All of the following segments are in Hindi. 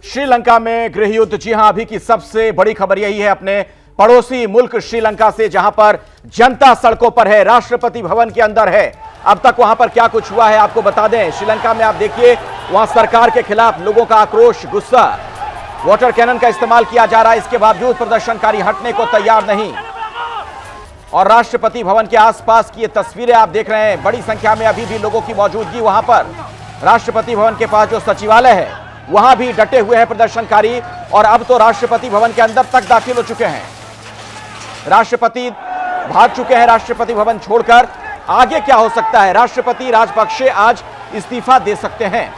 श्रीलंका में गृह युद्ध। जी हां, अभी की सबसे बड़ी खबर यही है अपने पड़ोसी मुल्क श्रीलंका से, जहां पर जनता सड़कों पर है, राष्ट्रपति भवन के अंदर है। अब तक वहां पर क्या कुछ हुआ है आपको बता दें। श्रीलंका में आप देखिए, वहां सरकार के खिलाफ लोगों का आक्रोश, गुस्सा, वाटर कैनन का इस्तेमाल किया जा रहा है। इसके बावजूद प्रदर्शनकारी हटने को तैयार नहीं। और राष्ट्रपति भवन के आसपास की ये तस्वीरें आप देख रहे हैं, बड़ी संख्या में अभी भी लोगों की मौजूदगी वहां पर। राष्ट्रपति भवन के पास जो सचिवालय है वहां भी डटे हुए हैं प्रदर्शनकारी, और अब तो राष्ट्रपति भवन के अंदर तक दाखिल हो चुके हैं। राष्ट्रपति भाग चुके हैं राष्ट्रपति भवन छोड़कर। आगे क्या हो सकता है? राष्ट्रपति राजपक्षे आज इस्तीफा दे सकते हैं।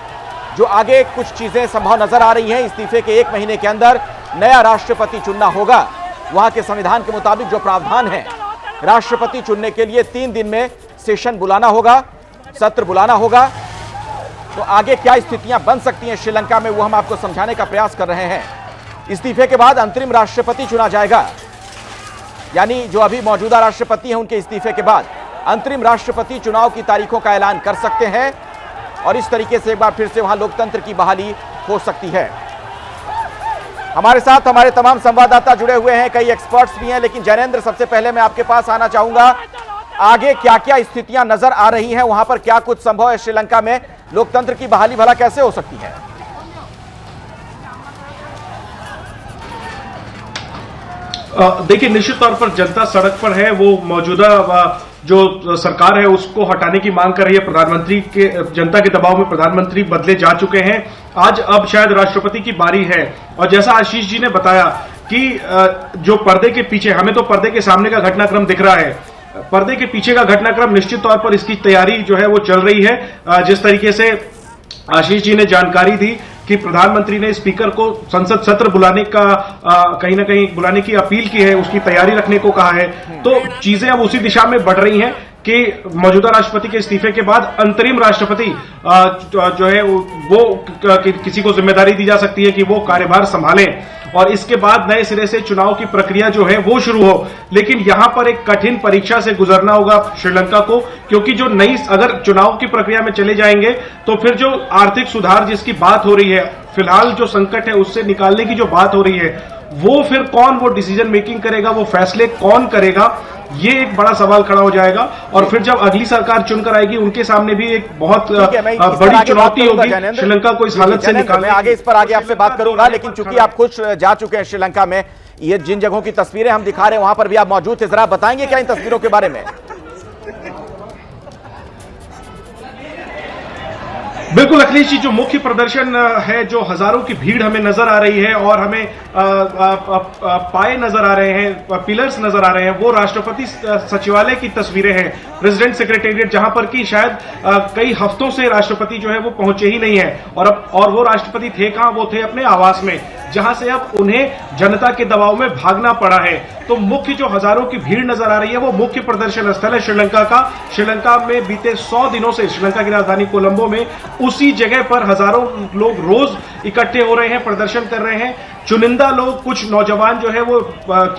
जो आगे कुछ चीजें संभव नजर आ रही हैं, इस्तीफे के 1 महीने के अंदर नया राष्ट्रपति चुनना होगा। वहां के संविधान के मुताबिक जो प्रावधान है, राष्ट्रपति चुनने के लिए 3 दिन में सेशन बुलाना होगा, सत्र बुलाना होगा। तो आगे क्या स्थितियां बन सकती हैं श्रीलंका में, वो हम आपको समझाने का प्रयास कर रहे हैं। इस्तीफे के बाद अंतरिम राष्ट्रपति चुना जाएगा, यानी जो अभी मौजूदा राष्ट्रपति हैं उनके इस्तीफे के बाद अंतरिम राष्ट्रपति चुनाव की तारीखों का ऐलान कर सकते हैं, और इस तरीके से एक बार फिर से वहां लोकतंत्र की बहाली हो सकती है। हमारे साथ हमारे तमाम संवाददाता जुड़े हुए हैं, कई एक्सपर्ट्स भी हैं, लेकिन जैनेंद्र, सबसे पहले मैं आपके पास आना चाहूंगा। आगे क्या क्या स्थितियां नजर आ रही हैं, वहां पर क्या कुछ संभव है श्रीलंका में? लोकतंत्र की बहाली भला कैसे हो सकती है? देखिए, निश्चित तौर पर जनता सड़क पर है। वो मौजूदा जो सरकार है उसको हटाने की मांग कर रही है। प्रधानमंत्री के जनता के दबाव में प्रधानमंत्री बदले जा चुके हैं। आज अब शायद राष्ट्रपति की बारी है। और जैसा आशीष जी ने बताया कि जो पर्दे के पीछे, हमें तो पर्दे के सामने का घटनाक्रम दिख रहा है, पर्दे के पीछे का घटनाक्रम निश्चित तौर पर इसकी तैयारी जो है वो चल रही है। जिस तरीके से आशीष जी ने जानकारी दी कि प्रधानमंत्री ने स्पीकर को संसद सत्र बुलाने का कहीं ना कहीं बुलाने की अपील की है, उसकी तैयारी रखने को कहा है, तो चीजें अब उसी दिशा में बढ़ रही हैं कि मौजूदा राष्ट्रपति के इस्तीफे के बाद अंतरिम राष्ट्रपति जो है वो किसी को जिम्मेदारी दी जा सकती है कि वो कार्यभार संभालें, और इसके बाद नए सिरे से चुनाव की प्रक्रिया जो है वो शुरू हो। लेकिन यहां पर एक कठिन परीक्षा से गुजरना होगा श्रीलंका को, क्योंकि जो नई, अगर चुनाव की प्रक्रिया में चले जाएंगे तो फिर जो आर्थिक सुधार जिसकी बात हो रही है, फिलहाल जो संकट है उससे निकालने की जो बात हो रही है, वो फिर कौन वो डिसीजन मेकिंग करेगा, वो फैसले कौन करेगा, ये एक बड़ा सवाल खड़ा हो जाएगा। और फिर जब अगली सरकार चुनकर आएगी, उनके सामने भी एक बहुत बड़ी चुनौती होगी श्रीलंका को इस हालत से निकालने। मैं इस पर आगे आपसे बात करूंगा, लेकिन चूंकि आप खुद जा चुके हैं श्रीलंका में, ये जिन जगहों की तस्वीरें हम दिखा रहे हैं वहां पर भी आप मौजूद थे, जरा बताएंगे क्या इन तस्वीरों के बारे में? बिल्कुल अखिलेश जी, जो मुख्य प्रदर्शन है, जो हजारों की भीड़ हमें नजर आ रही है और हमें पाए नजर आ रहे हैं, पिलर्स नजर आ रहे हैं, वो राष्ट्रपति सचिवालय की तस्वीरें हैं, प्रेसिडेंट सेक्रेटेरिएट, जहां पर कि शायद कई हफ्तों से राष्ट्रपति जो है वो पहुंचे ही नहीं है। और वो राष्ट्रपति थे कहां? वो थे अपने आवास में, जहां से अब उन्हें जनता के दबाव में भागना पड़ा है। तो मुख्य जो हजारों की भीड़ नजर आ रही है वो मुख्य प्रदर्शन स्थल है श्रीलंका का। श्रीलंका में बीते 100 दिनों से श्रीलंका की राजधानी कोलंबो में उसी जगह पर हजारों लोग रोज इकट्ठे हो रहे हैं, प्रदर्शन कर रहे हैं। चुनिंदा लोग, कुछ नौजवान जो है वो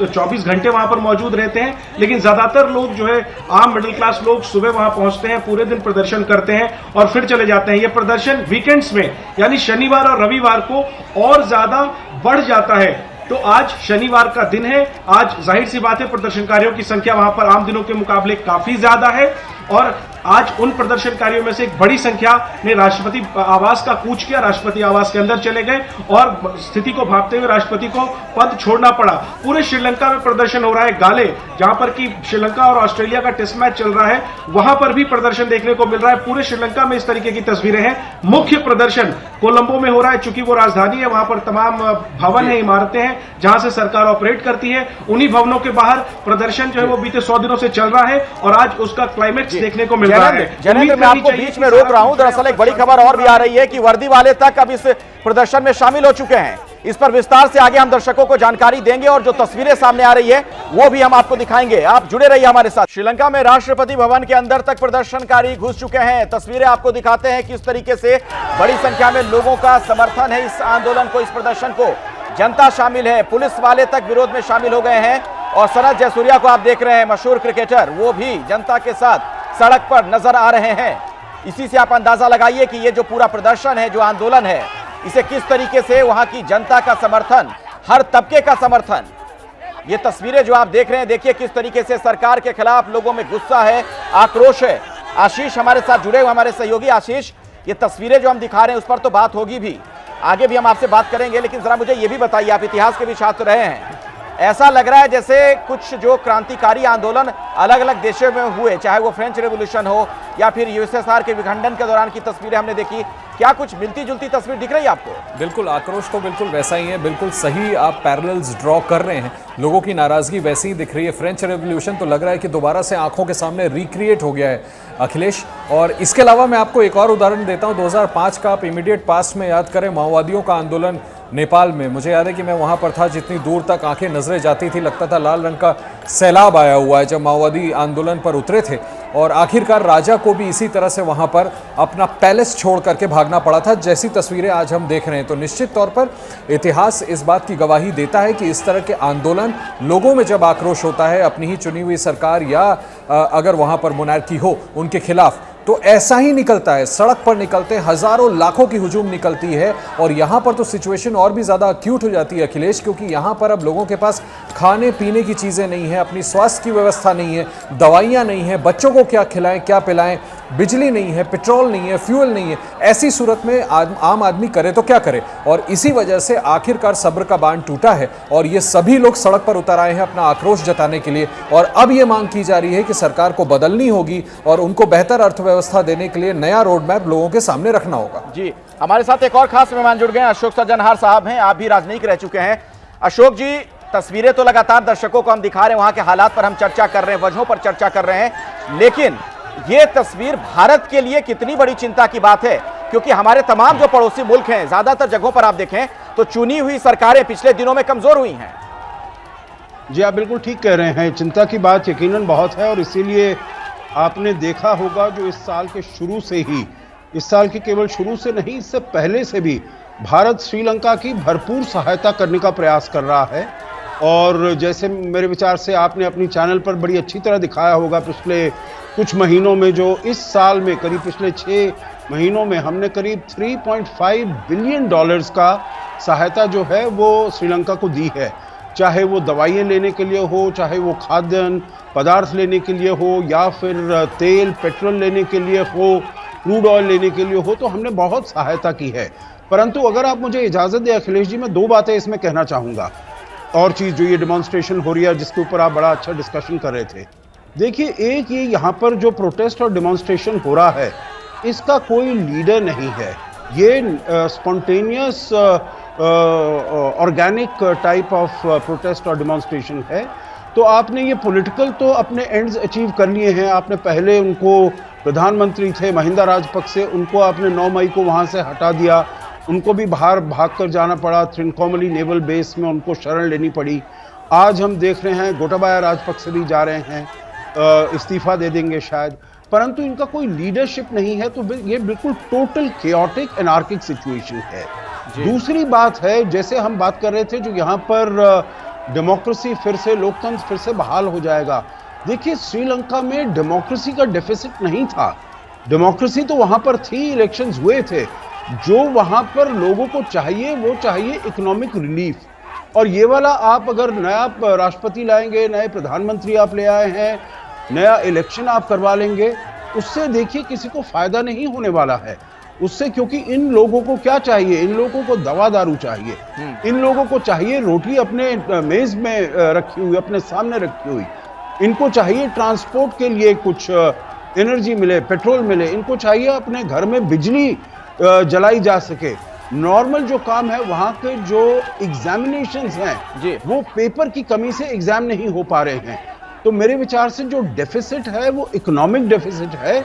24 घंटे वहां पर मौजूद रहते हैं, लेकिन ज्यादातर लोग जो है आम मिडिल क्लास लोग सुबह वहां पहुंचते हैं, पूरे दिन प्रदर्शन करते हैं और फिर चले जाते हैं। ये प्रदर्शन वीकेंड्स में, यानी शनिवार और रविवार को और ज्यादा बढ़ जाता है। तो आज शनिवार का दिन है, आज जाहिर सी बात है प्रदर्शनकारियों की संख्या वहां पर आम दिनों के मुकाबले काफी ज्यादा है, और आज उन प्रदर्शनकारियों में से एक बड़ी संख्या ने राष्ट्रपति आवास का कूच किया, राष्ट्रपति आवास के अंदर चले गए और स्थिति को भांपते हुए राष्ट्रपति को पद छोड़ना पड़ा। पूरे श्रीलंका में प्रदर्शन हो रहा है। गाले, जहां पर कि श्रीलंका और ऑस्ट्रेलिया का टेस्ट मैच चल रहा है, वहां पर भी प्रदर्शन देखने को मिल रहा है। पूरे श्रीलंका में इस तरीके की तस्वीरें हैं। मुख्य प्रदर्शन कोलंबो में हो रहा है, चूंकि वो राजधानी है, वहां पर तमाम भवन है, इमारतें हैं जहां से सरकार ऑपरेट करती है। उन्हीं भवनों के बाहर प्रदर्शन जो है वो बीते 100 दिनों से चल रहा है और आज उसका क्लाइमेक्स देखने को मिल रहा है। जैनेंद्र, मैं आपको बीच में रोक रहा हूं, दरअसल एक बड़ी खबर और भी आ रही है कि वर्दी वाले तक अब इस प्रदर्शन में शामिल हो चुके हैं। इस पर विस्तार से आगे हम दर्शकों को जानकारी देंगे, और जो तस्वीरें सामने आ रही है वो भी हम आपको दिखाएंगे। आप जुड़े रहिए हमारे साथ। श्रीलंका में राष्ट्रपति भवन के अंदर तक प्रदर्शनकारी घुस चुके हैं। तस्वीरें आपको दिखाते हैं कि इस तरीके से बड़ी संख्या में लोगों का समर्थन है इस आंदोलन को, इस प्रदर्शन को। जनता शामिल है, पुलिस वाले तक विरोध में शामिल हो गए हैं, और सनत जयसूर्या को आप देख रहे हैं, मशहूर क्रिकेटर, वो भी जनता के साथ सड़क पर नजर आ रहे हैं। इसी से आप अंदाजा लगाइए कि ये जो पूरा प्रदर्शन है, जो आंदोलन है, इसे किस तरीके से वहां की जनता का समर्थन, हर तबके का समर्थन, ये तस्वीरें जो आप देख रहे हैं, देखिए किस तरीके से सरकार के खिलाफ लोगों में गुस्सा है, आक्रोश है। आशीष हमारे साथ जुड़े हुए, हमारे सहयोगी आशीष, ये तस्वीरें जो हम दिखा रहे हैं उस पर तो बात होगी भी, आगे भी हम आपसे बात करेंगे, लेकिन जरा मुझे ये भी बताइए, आप इतिहास के भी छात्र रहे हैं, ऐसा लग रहा है जैसे कुछ जो क्रांतिकारी आंदोलन अलग अलग देशों में हुए, चाहे वो फ्रेंच रेवोल्यूशन हो या फिर यूएसएसआर के विखंडन के दौरान की तस्वीरें हमने देखी, क्या कुछ मिलती जुलती तस्वीर दिख रही है आपको? बिल्कुल, आक्रोश तो बिल्कुल वैसा ही है, बिल्कुल सही आप पैरेलल्स ड्रॉ कर रहे हैं, लोगों की नाराजगी वैसी ही दिख रही है। फ्रेंच रेवोल्यूशन तो लग रहा है कि दोबारा से आंखों के सामने रिक्रिएट हो गया है अखिलेश। और इसके अलावा मैं आपको एक और उदाहरण देता हूं, 2005 का आप इमीडिएट पास्ट में याद करें, माओवादियों का आंदोलन नेपाल में। मुझे याद है कि मैं वहां पर था, जितनी दूर तक आंखें नजरें जाती थी लगता था लाल रंग का सैलाब आया हुआ है जब माओवादी आंदोलन पर उतरे थे, और आखिरकार राजा को भी इसी तरह से वहां पर अपना पैलेस छोड़ करके भागना पड़ा था, जैसी तस्वीरें आज हम देख रहे हैं। तो निश्चित तौर पर इतिहास इस बात की गवाही देता है कि इस तरह के आंदोलन, लोगों में जब आक्रोश होता है अपनी ही चुनी हुई सरकार या अगर वहां पर मोनार्की हो उनके खिलाफ, तो ऐसा ही निकलता है, सड़क पर निकलते हैं, हजारों लाखों की हुजूम निकलती है। और यहाँ पर तो सिचुएशन और भी ज़्यादा अक्यूट हो जाती है अखिलेश, क्योंकि यहाँ पर अब लोगों के पास खाने पीने की चीज़ें नहीं है, अपनी स्वास्थ्य की व्यवस्था नहीं है, दवाइयाँ नहीं है, बच्चों को क्या खिलाएं क्या पिलाएं, बिजली नहीं है, पेट्रोल नहीं है, फ्यूल नहीं है। ऐसी सूरत में आम आदमी करे तो क्या करे, और इसी वजह से आखिरकार सब्र का बांध टूटा है और ये सभी लोग सड़क पर उतर आए हैं अपना आक्रोश जताने के लिए। और अब ये मांग की जा रही है कि सरकार को बदलनी होगी और उनको बेहतर अर्थव्यवस्था देने के लिए नया रोड मैप लोगों के सामने रखना होगा। जी, हमारे साथ एक और खास मेहमान जुड़ गए हैं, अशोक सज्जनहार साहब हैं, आप भी राजनीतिक रह चुके हैं। अशोक जी, तस्वीरें तो लगातार दर्शकों को हम दिखा रहे हैं, वहां के हालात पर हम चर्चा कर रहे हैं, वजहों पर चर्चा कर रहे हैं, लेकिन ये तस्वीर भारत के लिए कितनी बड़ी चिंता की बात है, क्योंकि हमारे तमाम जो पड़ोसी मुल्क हैं, ज्यादातर जगहों पर आप देखें तो चुनी हुई सरकारें पिछले दिनों में कमजोर हुई हैं। जी, आप बिल्कुल ठीक कह रहे हैं, चिंता की बात यकीनन बहुत है। और इसीलिए आपने देखा होगा जो इस साल के शुरू से ही, इस साल के केवल शुरू से नहीं, इससे पहले से भी भारत श्रीलंका की भरपूर सहायता करने का प्रयास कर रहा है। और जैसे मेरे विचार से आपने अपनी चैनल पर बड़ी अच्छी तरह दिखाया होगा, पिछले कुछ महीनों में, जो इस साल में करीब पिछले 6 महीनों में हमने करीब $3.5 बिलियन का सहायता जो है वो श्रीलंका को दी है। चाहे वो दवाइयाँ लेने के लिए हो, चाहे वो खाद्यान्न पदार्थ लेने के लिए हो, या फिर तेल पेट्रोल लेने के लिए हो, क्रूड ऑयल लेने के लिए हो, तो हमने बहुत सहायता की है। परंतु अगर आप मुझे इजाज़त दें अखिलेश जी, मैं 2 बातें इसमें कहना चाहूँगा। और चीज़ जो ये डेमोन्स्ट्रेशन हो रही है जिसके ऊपर आप बड़ा अच्छा डिस्कशन कर रहे थे, देखिए, एक ये यहाँ पर जो प्रोटेस्ट और डेमोन्स्ट्रेशन हो रहा है, इसका कोई लीडर नहीं है। ये spontaneous organic type of protest और डेमोन्स्ट्रेशन है। तो आपने ये पॉलिटिकल तो अपने एंड्स अचीव कर लिए हैं। आपने पहले उनको, प्रधानमंत्री थे महिंदा राजपक्षे, उनको आपने 9 मई को वहाँ से हटा दिया, उनको भी बाहर भाग कर जाना पड़ा, त्रिनकोमली नेवल बेस में उनको शरण लेनी पड़ी। आज हम देख रहे हैं गोटाबाया राजपक्षे भी जा रहे हैं, इस्तीफा दे देंगे शायद, परंतु इनका कोई लीडरशिप नहीं है। तो ये बिल्कुल टोटल केओटिक एनार्किक सिचुएशन है। दूसरी बात है, जैसे हम बात कर रहे थे, जो यहाँ पर डेमोक्रेसी फिर से, लोकतंत्र फिर से बहाल हो जाएगा। देखिए, श्रीलंका में डेमोक्रेसी का डेफिसिट नहीं था, डेमोक्रेसी तो वहाँ पर थी, इलेक्शंस हुए थे। जो वहाँ पर लोगों को चाहिए वो चाहिए इकोनॉमिक रिलीफ। और ये वाला आप अगर नया राष्ट्रपति लाएंगे, नए प्रधानमंत्री आप ले आए हैं, नया इलेक्शन आप करवा लेंगे, उससे देखिए किसी को फायदा नहीं होने वाला है उससे। क्योंकि इन लोगों को क्या चाहिए? इन लोगों को दवा दारू चाहिए, इन लोगों को चाहिए रोटी अपने मेज में रखी हुई, अपने सामने रखी हुई, इनको चाहिए ट्रांसपोर्ट के लिए कुछ एनर्जी मिले, पेट्रोल मिले, इनको चाहिए अपने घर में बिजली जलाई जा सके। नॉर्मल जो काम है, वहाँ के जो एग्जामिनेशंस हैं वो पेपर की कमी से एग्जाम नहीं हो पा रहे हैं। तो मेरे विचार से जो डेफिसिट है वो इकोनॉमिक डेफिसिट है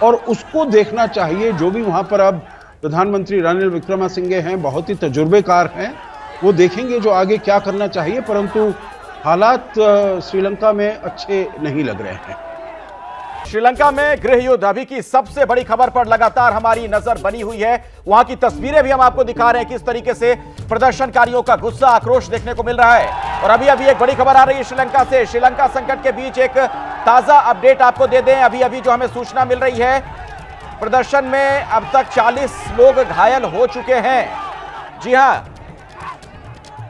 और उसको देखना चाहिए। जो भी वहाँ पर अब प्रधानमंत्री रानिल विक्रमसिंघे हैं, बहुत ही तजुर्बेकार हैं, वो देखेंगे जो आगे क्या करना चाहिए। परंतु हालात श्रीलंका में अच्छे नहीं लग रहे हैं। श्रीलंका में गृह युद्ध अभी की सबसे बड़ी खबर पर लगातार हमारी नजर बनी हुई है। वहां की तस्वीरें भी हम आपको दिखा रहे हैं, किस तरीके से प्रदर्शनकारियों का गुस्सा, आक्रोश देखने को मिल रहा है। और अभी अभी एक बड़ी खबर आ रही है श्रीलंका से। श्रीलंका संकट के बीच एक ताजा अपडेट आपको दे दें। अभी अभी जो हमें सूचना मिल रही है, प्रदर्शन में अब तक 40 लोग घायल हो चुके हैं। जी हां,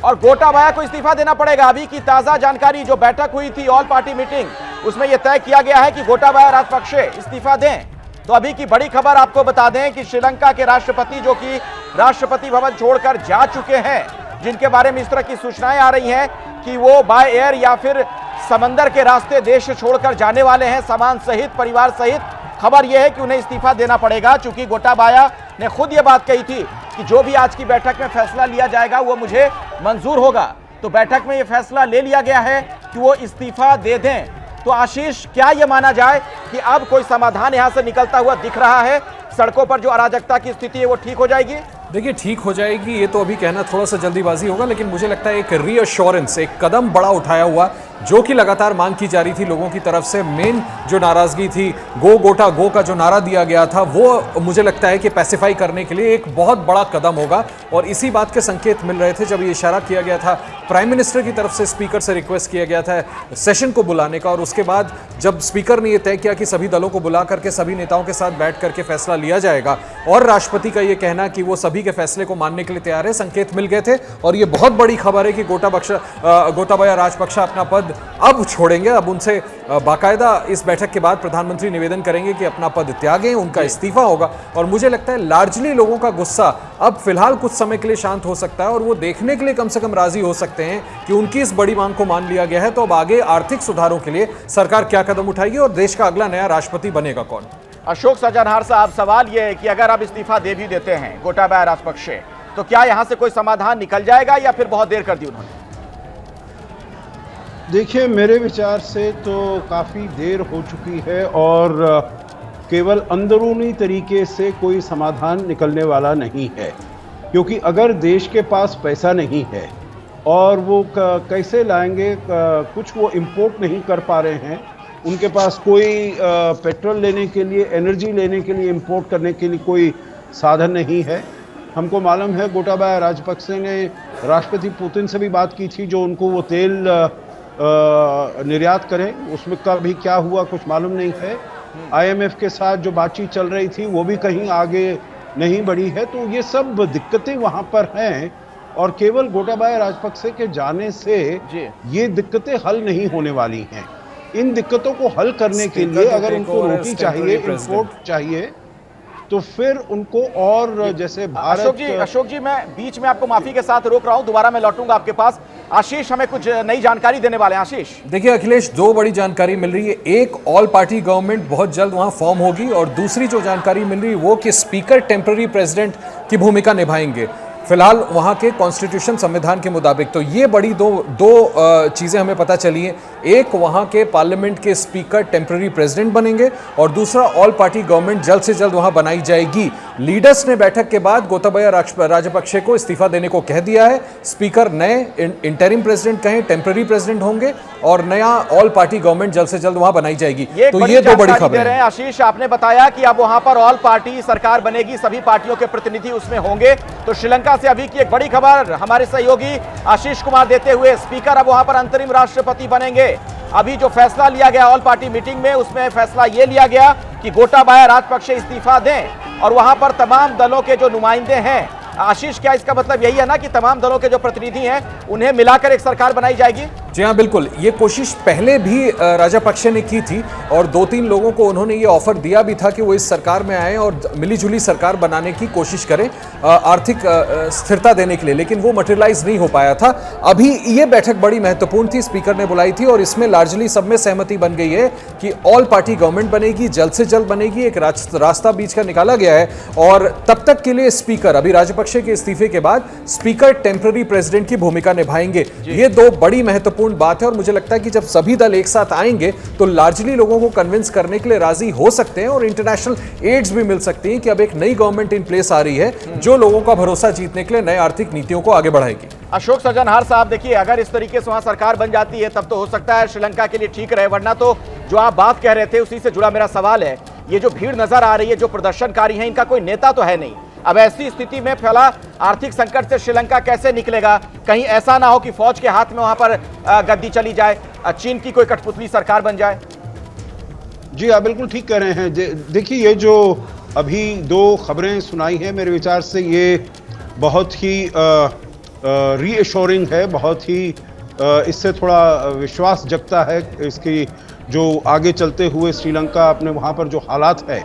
और गोटाबाया को इस्तीफा देना पड़ेगा। अभी की ताजा जानकारी, जो बैठक हुई थी ऑल पार्टी मीटिंग, उसमें यह तय किया गया है कि गोटाबाया राजपक्षे इस्तीफा दें। तो अभी की बड़ी खबर आपको बता दें कि श्रीलंका के राष्ट्रपति, जो कि राष्ट्रपति भवन छोड़कर जा चुके हैं, जिनके बारे में इस तरह की सूचनाएं आ रही हैं कि वो बाय एयर या फिर समंदर के रास्ते देश छोड़कर जाने वाले हैं, सामान सहित, परिवार सहित। खबर यह है कि उन्हें इस्तीफा देना पड़ेगा, क्योंकि गोटाबाया ने खुद यह बात कही थी कि जो भी आज की बैठक में फैसला लिया जाएगा वो मुझे मंजूर होगा। तो बैठक में यह फैसला ले लिया गया है कि वो इस्तीफा दे दें। तो आशीष, क्या यह माना जाए कि अब कोई समाधान यहां से निकलता हुआ दिख रहा है? सड़कों पर जो अराजकता की स्थिति है वो ठीक हो जाएगी? देखिए, ठीक हो जाएगी ये तो अभी कहना थोड़ा सा जल्दीबाजी होगा, लेकिन मुझे लगता है एक रीअश्योरेंस, एक कदम बड़ा उठाया हुआ, जो कि लगातार मांग की जा रही थी लोगों की तरफ से। मेन जो नाराजगी थी, गो गोटा गो का जो नारा दिया गया था, वो मुझे लगता है कि पैसिफाई करने के लिए एक बहुत बड़ा कदम होगा। और इसी बात के संकेत मिल रहे थे जब ये इशारा किया गया था, प्राइम मिनिस्टर की तरफ से स्पीकर से रिक्वेस्ट किया गया था सेशन को बुलाने का, और उसके बाद जब स्पीकर ने यह तय किया कि सभी दलों को बुला करके सभी नेताओं के साथ बैठ करके फैसला लिया जाएगा, और राष्ट्रपति का यह कहना कि वो सभी के फैसले को मानने के लिए तैयार है, संकेत मिल गए थे। और ये बहुत बड़ी खबर है कि गोटाबाया राजपक्षा अपना पद अब छोड़ेंगे। अब उनसे बाकायदा इस बैठक के बाद प्रधानमंत्री निवेदन करेंगे कि अपना पद त्यागें, उनका इस्तीफा होगा। और मुझे लगता है लार्जली लोगों का गुस्सा अब फिलहाल कुछ समय के लिए शांत हो सकता है, और वो देखने के लिए कम से कम राजी हो सकते हैं कि उनकी इस बड़ी मांग को मान लिया गया है। तो अब आगे आर्थिक सुधारों के लिए सरकार क्या कदम उठाएगी और देश का अगला नया राष्ट्रपति बनेगा कौन? अशोक सज्जनहार साहब, सवाल यह है कि अगर आप इस्तीफा दे भी देते हैं गोटाबाया राजपक्षे, तो क्या यहां से कोई समाधान निकल जाएगा या फिर बहुत देर कर दी उन्होंने? देखिए, मेरे विचार से तो काफ़ी देर हो चुकी है, और केवल अंदरूनी तरीके से कोई समाधान निकलने वाला नहीं है। क्योंकि अगर देश के पास पैसा नहीं है और वो कैसे लाएंगे, कुछ वो इंपोर्ट नहीं कर पा रहे हैं, उनके पास कोई पेट्रोल लेने के लिए, एनर्जी लेने के लिए, इंपोर्ट करने के लिए कोई साधन नहीं है। हमको मालूम है गोटाबाया राजपक्षे ने राष्ट्रपति पुतिन से भी बात की थी, जो उनको वो तेल निर्यात करें, उसमें का भी क्या हुआ कुछ मालूम नहीं है। IMF के साथ जो बातचीत चल रही थी वो भी कहीं आगे नहीं बढ़ी है। तो ये सब दिक्कतें वहाँ पर हैं, और केवल गोटाबाया राजपक्षे के जाने से ये दिक्कतें हल नहीं होने वाली हैं। इन दिक्कतों को हल करने के लिए अगर उनको रोटी चाहिए, इंपोर्ट चाहिए, तो फिर उनको, और जैसे भारत। अशोक जी, मैं बीच में आपको माफी के साथ रोक रहा हूं, दोबारा मैं लौटूंगा आपके पास। आशीष हमें कुछ नई जानकारी देने वाले हैं। आशीष, देखिए अखिलेश, दो बड़ी जानकारी मिल रही है। एक, ऑल पार्टी गवर्नमेंट बहुत जल्द वहां फॉर्म होगी, और दूसरी जो जानकारी मिल रही है वो कि स्पीकर टेम्पररी प्रेसिडेंट की भूमिका निभाएंगे फिलहाल वहां के कॉन्स्टिट्यूशन, संविधान के मुताबिक। तो ये बड़ी दो चीजें हमें पता चली हैं। एक, वहां के पार्लियामेंट के स्पीकर टेम्पररी प्रेसिडेंट बनेंगे, और दूसरा, ऑल पार्टी गवर्नमेंट जल्द से जल्द वहां बनाई जाएगी। लीडर्स ने बैठक के बाद गोटाबाया राजपक्षे को इस्तीफा देने को कह दिया है। स्पीकर नए इंटरिम प्रेसिडेंट कहें, टेम्पररी प्रेसिडेंट होंगे, और नया ऑल पार्टी गवर्नमेंट जल्द से जल्द वहां बनाई जाएगी। तो ये दो बड़ी खबरें हैं। आशीष, आपने बताया कि अब वहां पर ऑल पार्टी सरकार बनेगी, सभी पार्टियों के प्रतिनिधि उसमें होंगे। तो श्रीलंका से अभी की एक बड़ी खबर हमारे सहयोगी आशीष कुमार देते हुए, स्पीकर अब वहां पर अंतरिम राष्ट्रपति बनेंगे। अभी जो फैसला लिया गया ऑल पार्टी मीटिंग में, उसमें फैसला यह लिया गया कि गोटाबाया राजपक्षे इस्तीफा दें, और वहां पर तमाम दलों के जो नुमाइंदे हैं, आशीष, क्या इसका मतलब यही है ना कि तमाम दलों के जो प्रतिनिधि हैं उन्हें मिलाकर एक सरकार बनाई जाएगी? जी हाँ, बिल्कुल। ये कोशिश पहले भी राजपक्षे ने की थी, और 2-3 लोगों को उन्होंने ये ऑफर दिया भी था कि वो इस सरकार में आए और मिलीजुली सरकार बनाने की कोशिश करें, आर्थिक स्थिरता देने के लिए, लेकिन वो मटेरियलाइज नहीं हो पाया था। अभी ये बैठक बड़ी महत्वपूर्ण थी, स्पीकर ने बुलाई थी, और इसमें लार्जली सब में सहमति बन गई है कि ऑल पार्टी गवर्नमेंट बनेगी, जल्द से जल्द बनेगी। एक रास्ता बीच का निकाला गया है, और तब तक के लिए स्पीकर, अभी राजपक्षे के इस्तीफे के बाद स्पीकर टेम्पररी प्रेसिडेंट की भूमिका निभाएंगे। ये दो बड़ी महत्वपूर्ण बात है, और मुझे लगता है कि जब सभी दल एक साथ आएंगे तो लार्जली लोगों को कन्विंस करने के लिए राजी हो सकते हैं, और इंटरनेशनल एड्स भी मिल सकती हैं कि अब एक नई गवर्नमेंट इन प्लेस आ रही है जो लोगों का भरोसा जीतने के लिए नए आर्थिक नीतियों को आगे बढ़ाएगी। अशोक सज्जनहार साहब, देखिए, अगर इस तरीके से वहां सरकार बन जाती है तब तो हो सकता है श्रीलंका के लिए ठीक रहे, वरना तो जो आप बात कह रहे थे उसी से जुड़ा मेरा सवाल है। ये जो भीड़ नजर आ रही है, जो प्रदर्शनकारी हैं, इनका कोई नेता तो है नहीं। अब ऐसी स्थिति में फैला आर्थिक संकट से श्रीलंका कैसे निकलेगा? कहीं ऐसा ना हो कि फौज के हाथ में वहां पर गद्दी चली जाए, चीन की कोई कठपुतली सरकार बन जाए? जी, आप बिल्कुल ठीक कह रहे हैं। देखिए, ये जो अभी दो खबरें सुनाई हैं, मेरे विचार से ये बहुत ही रीएश्योरिंग है, बहुत ही इससे थोड़ा विश्वास जगता है इसकी जो आगे चलते हुए श्रीलंका अपने वहाँ पर जो हालात है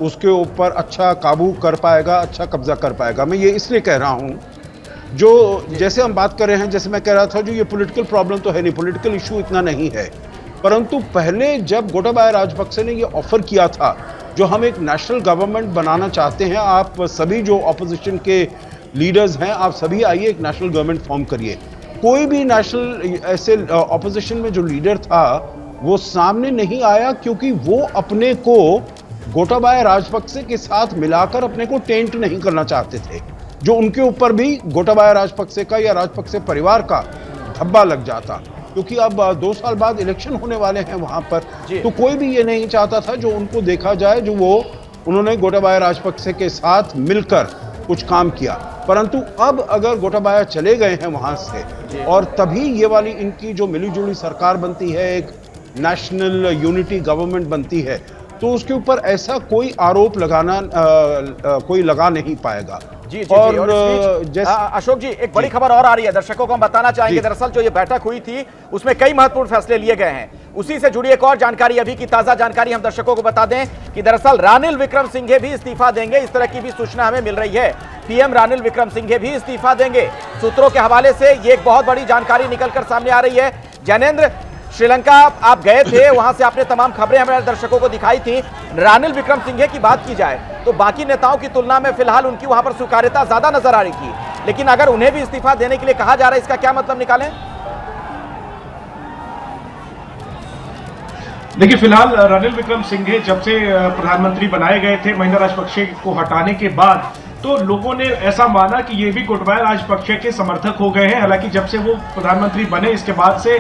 उसके ऊपर अच्छा काबू कर पाएगा, अच्छा कब्जा कर पाएगा। मैं ये इसलिए कह रहा हूँ, जो जैसे हम बात कर रहे हैं, जैसे मैं कह रहा था, जो ये पॉलिटिकल प्रॉब्लम तो है नहीं, पॉलिटिकल इशू इतना नहीं है, परंतु पहले जब गोटाबाया राजपक्षे ने ये ऑफर किया था, जो हम एक नेशनल गवर्नमेंट बनाना चाहते हैं, आप सभी जो ऑपोजिशन के लीडर्स हैं, आप सभी आइए एक नेशनल गवर्नमेंट फॉर्म करिए। कोई भी नेशनल ऐसे ऑपोजिशन में जो लीडर था वो सामने नहीं आया, क्योंकि वो अपने को गोटाबाया राजपक्षे के साथ मिलाकर अपने को टेंट नहीं करना चाहते थे, जो उनके ऊपर भी गोटाबाया राजपक्षे का या राजपक्षे परिवार का धब्बा लग जाता, क्योंकि अब 2 साल बाद इलेक्शन होने वाले हैं वहां पर। तो कोई भी ये नहीं चाहता था जो उनको देखा जाए, जो वो उन्होंने गोटाबाया राजपक्षे के साथ मिलकर कुछ काम किया। परंतु अब अगर गोटाबाया चले गए हैं वहां से और तभी ये वाली इनकी जो मिलीजुली सरकार बनती है, एक नेशनल यूनिटी गवर्नमेंट बनती है, तो उसके ऊपर ऐसा कोई आरोप लगाना कोई लगा नहीं पाएगा। जी जी, और अशोक जी, एक बड़ी खबर और आ रही है, दर्शकों को हम बताना चाहेंगे। दरअसल जो ये बैठक हुई थी उसमें कई महत्वपूर्ण फैसले लिए गए हैं। उसी से जुड़ी एक और जानकारी, अभी की ताजा जानकारी हम दर्शकों को बता दें कि दरअसल रानिल विक्रमसिंघे भी इस्तीफा देंगे, इस तरह की भी सूचना हमें मिल रही है। पीएम रानिल विक्रमसिंघे भी इस्तीफा देंगे। सूत्रों के हवाले से ये एक बहुत बड़ी जानकारी निकलकर सामने आ रही है। जैनेंद्र, श्रीलंका आप गए थे, वहां से आपने तमाम खबरें हमारे दर्शकों को दिखाई थी। रानिल विक्रमसिंघे की बात की जाए तो बाकी नेताओं की तुलना में फिलहाल उनकी वहां पर स्वीकार्यता ज्यादा नजर आ रही थी, लेकिन अगर उन्हें भी इस्तीफा देने के लिए कहा जा रहा है, इसका क्या मतलब निकालें? देखिए, फिलहाल रानिल विक्रमसिंघे जब से प्रधानमंत्री बनाए गए थे महिंदा राजपक्षे को हटाने के बाद, तो लोगों ने ऐसा माना कि ये भी गोटाबाया राजपक्षे के समर्थक हो गए हैं। हालांकि जब से वो प्रधानमंत्री बने, इसके बाद से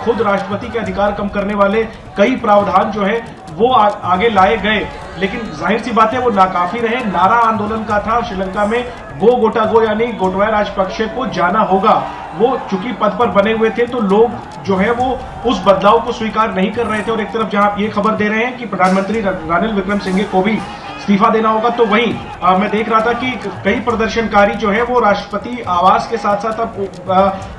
खुद राष्ट्रपति के अधिकार कम करने वाले कई प्रावधान जो है वो आगे लाए गए, लेकिन जाहिर सी बात है वो नाकाफी रहे। नारा आंदोलन का था श्रीलंका में, गो गोटा गो, यानी गोटाबाया राजपक्षे को जाना होगा। वो चूंकि पद पर बने हुए थे तो लोग जो है वो उस बदलाव को स्वीकार नहीं कर रहे थे। और एक तरफ जहां आप ये खबर दे रहे हैं कि प्रधानमंत्री रानिल विक्रमसिंघे को भी इस्तीफा देना होगा, तो वहीं मैं देख रहा था कि कई प्रदर्शनकारी जो है वो राष्ट्रपति आवास के साथ साथ अब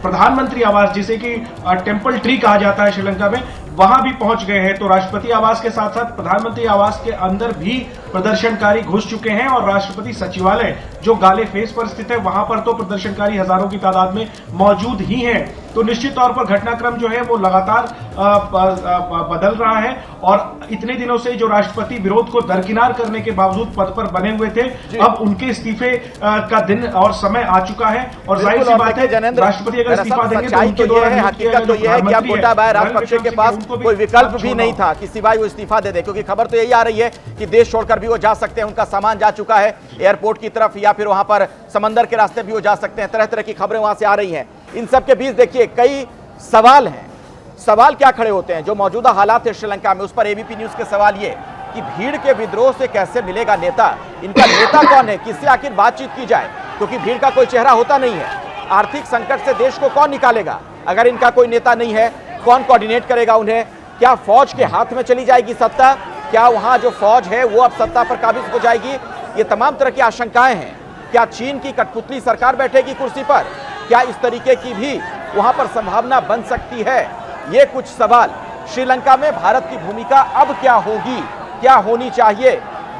प्रधानमंत्री आवास, जिसे कि टेम्पल ट्री कहा जाता है श्रीलंका में, वहां भी पहुंच गए हैं। तो राष्ट्रपति आवास के साथ साथ प्रधानमंत्री आवास के अंदर भी प्रदर्शनकारी घुस चुके हैं और राष्ट्रपति सचिवालय जो गाले फेस पर स्थित है वहां पर तो प्रदर्शनकारी हजारों की तादाद में मौजूद ही हैं। तो निश्चित तौर पर घटनाक्रम जो है वो लगातार बदल रहा है और इतने दिनों से जो राष्ट्रपति विरोध को दरकिनार करने के बावजूद पद पर बने हुए थे, अब उनके इस्तीफे का दिन और समय आ चुका है। और जाहिर सी बात है, राष्ट्रपति अगर इस्तीफा देंगे तो उनके द्वारा हकीकत तो यह है कि अब गोटाबाया राजपक्षे के पास कोई विकल्प भी नहीं था कि सिवाय वो इस्तीफा दे दे, क्योंकि खबर तो यही आ रही है कि देश छोड़कर भी वो जा सकते हैं, उनका सामान जा चुका है एयरपोर्ट की तरफ, या फिर वहां पर समंदर के रास्ते भी वो जा सकते हैं। तरह तरह की खबरें वहां से आ रही हैं। इन सब के बीच देखिए कई सवाल हैं। सवाल क्या खड़े होते हैं? जो मौजूदा हालात है श्रीलंका में, उस पर एबीपी न्यूज के सवाल ये कि भीड़ के विद्रोह से कैसे मिलेगा नेता, इनका नेता कौन है, किससे आखिर बातचीत की जाए, क्योंकि भीड़ का कोई चेहरा होता नहीं है। आर्थिक संकट से देश को कौन निकालेगा अगर इनका कोई नेता नहीं है? कौन कोऑर्डिनेट करेगा उन्हें? क्या फौज के हाथ में चली जाएगी सत्ता? क्या वहां जो फौज है वो अब सत्ता पर काबिज हो जाएगी? ये तमाम तरह की आशंकाएं हैं। क्या चीन की कठपुतली सरकार बैठेगी कुर्सी पर? क्या इस तरीके की भी वहां पर संभावना बन सकती है? ये कुछ सवाल। श्रीलंका में भारत की भूमिका अब क्या होगी, क्या होनी चाहिए,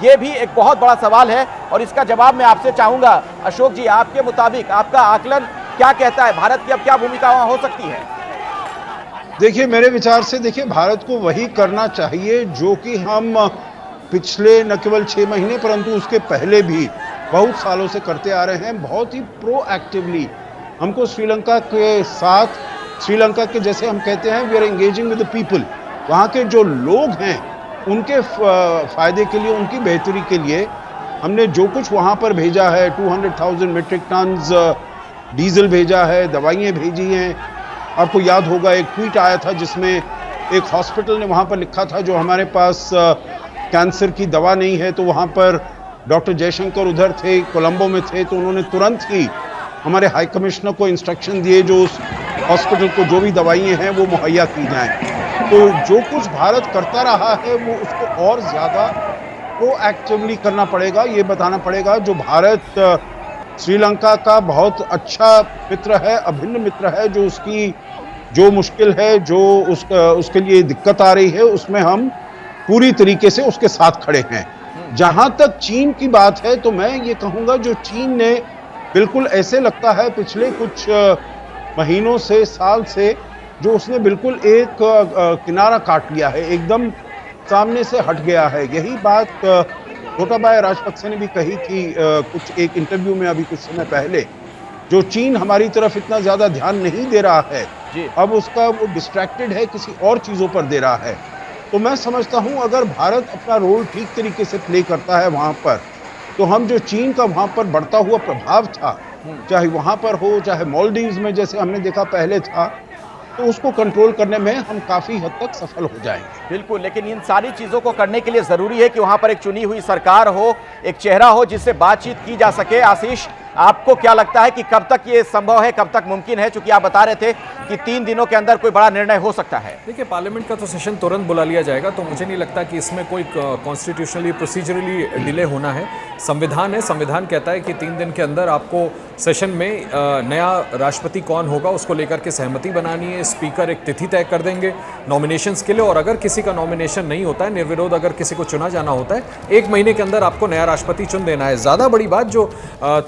ये भी एक बहुत बड़ा सवाल है और इसका जवाब मैं आपसे चाहूंगा। अशोक जी, आपके मुताबिक आपका आकलन क्या कहता है, भारत की अब क्या भूमिका वहां हो सकती है? देखिए, मेरे विचार से देखिए, भारत को वही करना चाहिए जो कि हम पिछले न केवल 6 महीने परंतु उसके पहले भी बहुत सालों से करते आ रहे हैं। बहुत ही प्रोएक्टिवली हमको श्रीलंका के साथ, श्रीलंका के जैसे हम कहते हैं we are engaging with the people, वहाँ के जो लोग हैं उनके फायदे के लिए, उनकी बेहतरी के लिए हमने जो कुछ वहाँ पर भेजा है, 200,000 मीट्रिक टन्स डीजल भेजा है, दवाइयाँ भेजी हैं। आपको याद होगा एक ट्वीट आया था जिसमें एक हॉस्पिटल ने वहाँ पर लिखा था जो हमारे पास कैंसर की दवा नहीं है, तो वहाँ पर डॉक्टर जयशंकर उधर थे, कोलंबो में थे, तो उन्होंने तुरंत ही हमारे हाई कमिश्नर को इंस्ट्रक्शन दिए जो उस हॉस्पिटल को जो भी दवाइयाँ हैं वो मुहैया की जाएं। तो जो कुछ भारत करता रहा है वो उसको और ज़्यादा प्रोएक्टिवली करना पड़ेगा। ये बताना पड़ेगा जो भारत श्रीलंका का बहुत अच्छा मित्र है, अभिन्न मित्र है, जो उसकी जो मुश्किल है, जो उसके लिए दिक्कत आ रही है, उसमें हम पूरी तरीके से उसके साथ खड़े हैं। जहां तक चीन की बात है तो मैं ये कहूंगा, जो चीन ने बिल्कुल ऐसे लगता है पिछले कुछ महीनों से, साल से, जो उसने बिल्कुल एक किनारा काट लिया है, एकदम सामने से हट गया है। यही बात गोटाबाया राजपक्षे ने भी कही थी कुछ एक इंटरव्यू में अभी कुछ समय पहले। जो चीन हमारी तरफ इतना ज्यादा ध्यान नहीं दे रहा है, अब उसका वो डिस्ट्रैक्टेड है, किसी और चीजों पर दे रहा है। तो मैं समझता हूं अगर भारत अपना रोल ठीक तरीके से प्ले करता है वहां पर, तो हम जो चीन का वहां पर बढ़ता हुआ प्रभाव था, चाहे वहां पर हो, चाहे मालदीव्स में जैसे हमने देखा पहले था, तो उसको कंट्रोल करने में हम काफी हद तक सफल हो जाएंगे। बिल्कुल, लेकिन इन सारी चीजों को करने के लिए जरूरी है कि वहां पर एक चुनी हुई सरकार हो, एक चेहरा हो जिससे बातचीत की जा सके। आशीष, आपको क्या लगता है कि कब तक ये संभव है, कब तक मुमकिन है? चूंकि आप बता रहे थे कि 3 दिनों के अंदर कोई बड़ा निर्णय हो सकता है। देखिए, पार्लियामेंट का तो सेशन तुरंत बुला लिया जाएगा, तो मुझे नहीं लगता कि इसमें कोई कॉन्स्टिट्यूशनली प्रोसीजरली डिले होना है। संविधान है, संविधान कहता है कि 3 दिन के अंदर आपको सेशन में नया राष्ट्रपति कौन होगा उसको लेकर के सहमति बनानी है। स्पीकर एक तिथि तय कर देंगे नॉमिनेशंस के लिए, और अगर किसी का नॉमिनेशन नहीं होता है, निर्विरोध अगर किसी को चुना जाना होता है, 1 महीने के अंदर आपको नया राष्ट्रपति चुन देना है। ज़्यादा बड़ी बात जो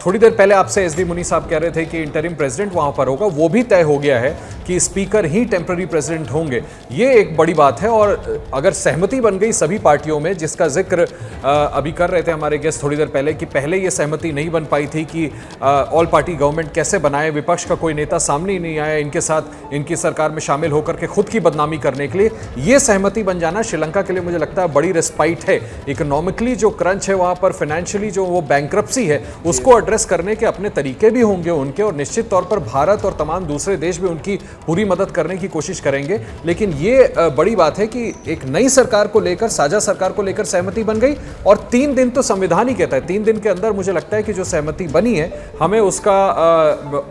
थोड़ी देर पहले आपसे एसडी मुनी साहब कह रहे थे कि इंटरिम प्रेसिडेंट वहां पर होगा, वो भी तय हो गया है कि स्पीकर ही टेम्पररी प्रेसिडेंट होंगे। ये एक बड़ी बात है। और अगर सहमति बन गई सभी पार्टियों में, जिसका जिक्र अभी कर रहे थे हमारे गेस्ट थोड़ी देर पहले, कि पहले ये सहमति नहीं बन पाई थी कि ऑल पार्टी गवर्नमेंट कैसे बनाए, विपक्ष का कोई नेता सामने ही नहीं आया इनके साथ इनकी सरकार में शामिल होकर के खुद की बदनामी करने के लिए। ये सहमति बन जाना श्रीलंका के लिए मुझे लगता है बड़ी रिस्पाइट है। इकोनॉमिकली जो क्रंच है वहां पर, फाइनेंशियली जो वो बैंक्रप्सी है, उसको एड्रेस करने के अपने तरीके भी होंगे उनके, और निश्चित तौर पर भारत और तमाम दूसरे देश भी उनकी पूरी मदद करने की कोशिश करेंगे। लेकिन ये बड़ी बात है कि एक नई सरकार को लेकर, साझा सरकार को लेकर सहमति बन गई, और 3 दिन तो संविधान ही कहता है, 3 दिन के अंदर मुझे लगता है कि जो सहमति बनी है, हमें उसका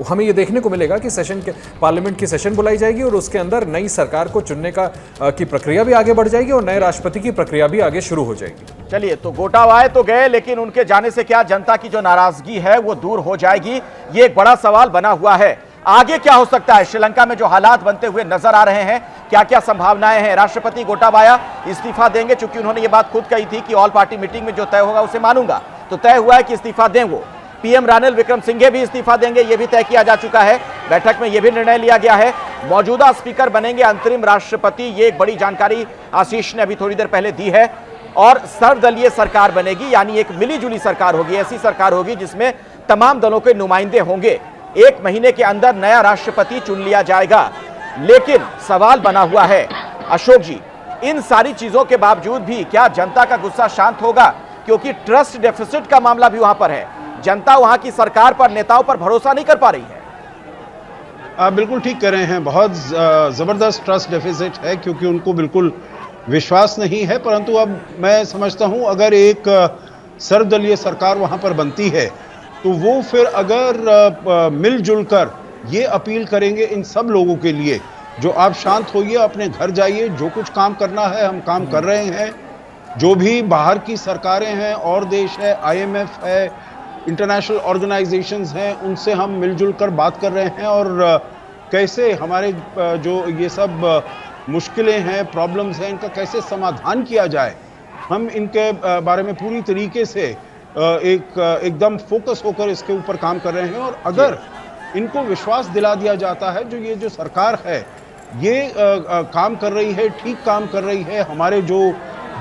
हमें ये देखने को मिलेगा कि सेशन के पार्लियामेंट की सेशन बुलाई जाएगी और उसके अंदर नई सरकार को चुनने का की प्रक्रिया भी आगे बढ़ जाएगी और नए राष्ट्रपति की प्रक्रिया भी आगे शुरू हो जाएगी। चलिए, तो गोटाबाया तो गए, लेकिन उनके जाने से क्या जनता की जो नाराजगी है वो दूर हो जाएगी? ये एक बड़ा सवाल बना हुआ है। आगे क्या हो सकता है? श्रीलंका में जो हालात बनते हुए नजर आ रहे हैं, क्या क्या संभावनाएं हैं? राष्ट्रपति गोटाबाया इस्तीफा देंगे, चूंकि उन्होंने ये बात खुद कही थी कि ऑल पार्टी मीटिंग में जो तय होगा उसे मानूंगा, तो तय हुआ है कि इस्तीफा दें वो। पीएम रानिल विक्रमसिंघे भी इस्तीफा देंगे, यह भी तय किया जा चुका है। बैठक में यह भी निर्णय लिया गया है। मौजूदा स्पीकर बनेंगे अंतरिम राष्ट्रपति, ये एक बड़ी जानकारी आशीष ने अभी थोड़ी देर पहले दी है। और सर्वदलीय सरकार बनेगी, यानी एक मिलीजुली सरकार होगी, ऐसी सरकार होगी जिसमें तमाम दलों के नुमाइंदे होंगे। 1 महीने के अंदर नया राष्ट्रपति चुन लिया जाएगा। लेकिन सवाल बना हुआ है अशोक जी, इन सारी चीजों के बावजूद भी क्या जनता का गुस्सा शांत होगा? क्योंकि ट्रस्ट डेफिसिट का मामला भी वहां पर है। जनता वहां की सरकार पर, नेताओं पर भरोसा नहीं कर पा रही है। आप बिल्कुल ठीक कह रहे हैं, बहुत जबरदस्त ट्रस्ट डेफिसिट है, क्योंकि उनको बिल्कुल विश्वास नहीं है। परंतु अब मैं समझता हूं अगर एक सर्वदलीय सरकार वहां पर बनती है, तो वो फिर अगर मिलजुल कर ये अपील करेंगे इन सब लोगों के लिए, जो आप शांत होइए, अपने घर जाइए, जो कुछ काम करना है हम काम कर रहे हैं, जो भी बाहर की सरकारें हैं और देश है, IMF है, इंटरनेशनल ऑर्गेनाइजेशंस हैं, उनसे हम मिलजुल कर बात कर रहे हैं, और कैसे हमारे जो ये सब मुश्किलें हैं, प्रॉब्लम्स हैं, इनका कैसे समाधान किया जाए, हम इनके बारे में पूरी तरीके से एकदम फोकस होकर इसके ऊपर काम कर रहे हैं। और अगर इनको विश्वास दिला दिया जाता है, जो ये जो सरकार है ये काम कर रही है, ठीक काम कर रही है, हमारे जो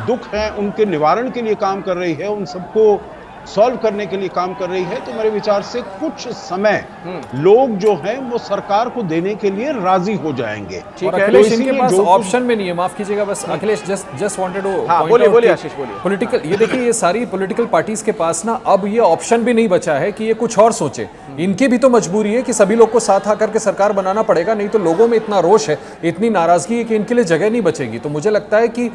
दुख हैं उनके निवारण के लिए काम कर रही है, उन सबको सॉल्व करने के लिए काम कर रही है, तो मेरे विचार से कुछ समय लोग जो हैं वो सरकार को देने के लिए राजी हो जाएंगे। और अखिलेश इनके पास ऑप्शन में नहीं है, माफ कीजिएगा, बस अखिलेश जस्ट वांटेड टू बोलिए आशीष, बोलिए। पॉलिटिकल, ये देखिए, ये सारी पॉलिटिकल पार्टीज के पास ना अब ये ऑप्शन भी नहीं बचा है कि ये कुछ और सोचे। इनकी भी तो मजबूरी है कि सभी लोग को साथ आकर के सरकार बनाना पड़ेगा, नहीं तो लोगों में इतना रोष है, इतनी नाराजगी है कि इनके लिए जगह नहीं बचेगी। तो मुझे लगता है कि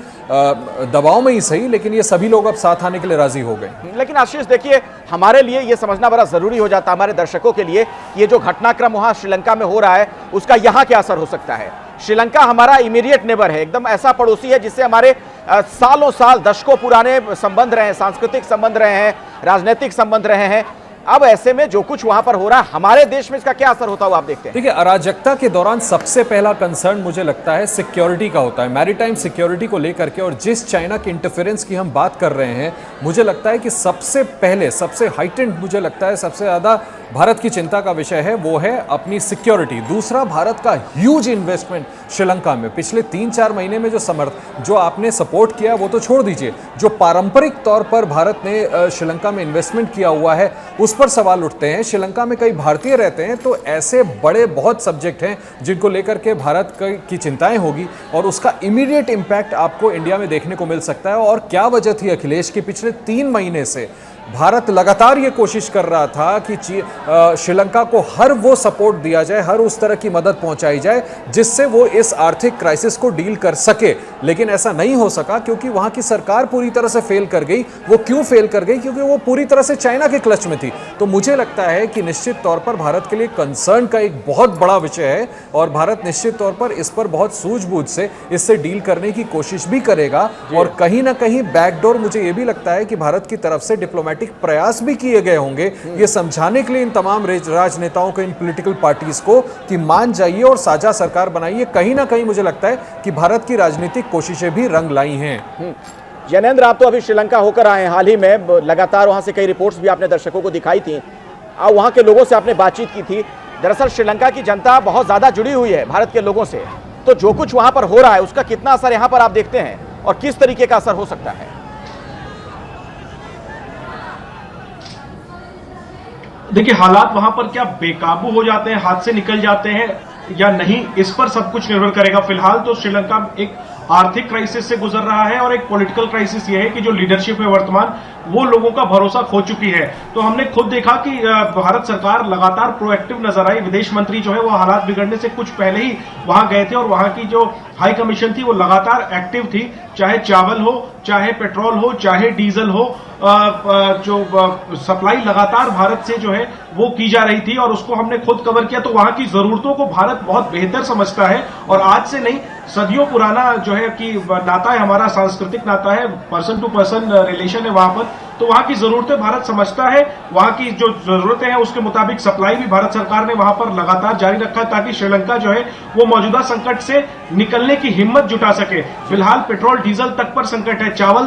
दबाव में ही सही, लेकिन ये सभी लोग अब साथ आने के लिए राजी हो गए। लेकिन आशीष देखिए, हमारे लिए यह समझना बड़ा जरूरी हो जाता है, हमारे दर्शकों के लिए, ये जो घटनाक्रम वहां श्रीलंका में हो रहा है उसका यहां क्या असर हो सकता है। श्रीलंका हमारा इमीडिएट नेबर है, एकदम ऐसा पड़ोसी है जिससे हमारे सालों साल, दशकों पुराने संबंध रहे हैं, सांस्कृतिक संबंध रहे हैं, राजनीतिक संबंध रहे हैं। अब ऐसे में जो कुछ वहां पर हो रहा है, हमारे देश में इसका क्या असर होता हुआ आप देखते हैं? देखिए, अराजकता के दौरान सबसे पहला कंसर्न मुझे लगता है सिक्योरिटी का होता है, मैरीटाइम सिक्योरिटी को लेकर के। और जिस चाइना के इंटरफेरेंस की हम बात कर रहे हैं, मुझे लगता है कि सबसे पहले, सबसे हाइटेंड, मुझे लगता है सबसे ज़्यादा भारत की चिंता का विषय है वो है अपनी सिक्योरिटी। दूसरा, भारत का ह्यूज इन्वेस्टमेंट श्रीलंका में पिछले 3-4 महीने में जो आपने सपोर्ट किया वो तो छोड़ दीजिए, जो पारंपरिक तौर पर भारत ने श्रीलंका में इन्वेस्टमेंट किया हुआ है उस पर सवाल उठते हैं। श्रीलंका में कई भारतीय रहते हैं, तो ऐसे बड़े बहुत सब्जेक्ट हैं जिनको लेकर के भारत की चिंताएं होगी और उसका इमीडिएट इंपैक्ट आपको इंडिया में देखने को मिल सकता है। और क्या वजह थी अखिलेश कि पिछले 3 महीने से भारत लगातार ये कोशिश कर रहा था कि श्रीलंका को हर वो सपोर्ट दिया जाए, हर उस तरह की मदद पहुंचाई जाए जिससे वो इस आर्थिक क्राइसिस को डील कर सके, लेकिन ऐसा नहीं हो सका क्योंकि वहां की सरकार पूरी तरह से फेल कर गई। वो क्यों फेल कर गई? क्योंकि वो पूरी तरह से चाइना के क्लच में थी। तो मुझे लगता है कि निश्चित तौर पर भारत के लिए कंसर्न का एक बहुत बड़ा विषय है और भारत निश्चित तौर पर इस पर बहुत सूझबूझ से इससे डील करने की कोशिश भी करेगा। और कहीं ना कहीं बैकडोर मुझे ये भी लगता है कि भारत की तरफ से डिप्लोमेटिक प्रयास भी किए गए होंगे ये समझाने के लिए इन तमाम राजनेताओं को, इन पॉलिटिकल पार्टीज को, कि मान जाइए और साझा सरकार बनाइए। कहीं ना कहीं मुझे लगता है कि भारत की राजनीतिक कोशिशें भी रंग लाई हैं। जैनेंद्र, आप तो अभी श्रीलंका होकर आए हैं हाल ही में, लगातार वहां से कई रिपोर्ट्स भी आपने दर्शकों को दिखाई थी, और वहां के लोगों से आपने बातचीत की थी। दरअसल श्रीलंका की जनता बहुत ज्यादा जुड़ी हुई है भारत के लोगों से, तो जो कुछ वहां पर हो रहा है उसका कितना असर यहां पर आप देखते हैं और किस तरीके का असर हो सकता है? देखिए, हालात वहां पर क्या बेकाबू हो जाते हैं, हाथ से निकल जाते हैं या नहीं, इस पर सब कुछ निर्भर करेगा। फिलहाल तो श्रीलंका एक आर्थिक क्राइसिस से गुजर रहा है और एक पॉलिटिकल क्राइसिस यह है कि जो लीडरशिप है वर्तमान, वो लोगों का भरोसा खो चुकी है। तो हमने खुद देखा कि भारत सरकार लगातार प्रोएक्टिव नजर आई। विदेश मंत्री जो है वो हालात बिगड़ने से कुछ पहले ही वहां गए थे और वहां की जो हाई कमीशन थी वो लगातार एक्टिव थी, चाहे चावल हो, चाहे पेट्रोल हो, चाहे डीजल हो, जो सप्लाई लगातार भारत से जो है वो की जा रही थी और उसको हमने खुद कवर किया। तो वहां की जरूरतों को भारत बहुत बेहतर समझता है और आज से नहीं, सदियों पुराना जो है कि नाता है हमारा, सांस्कृतिक नाता है, पर्सन टू पर्सन रिलेशन है वहां पर। तो वहां की जरूरतें भारत समझता है, वहां की जो जरूरतें हैं उसके मुताबिक सप्लाई भी भारत सरकार ने वहां पर लगातार जारी रखा है ताकि श्रीलंका जो है वो मौजूदा संकट से निकलने की हिम्मत जुटा सके। फिलहाल पेट्रोल डीजल तक पर संकट है, चावल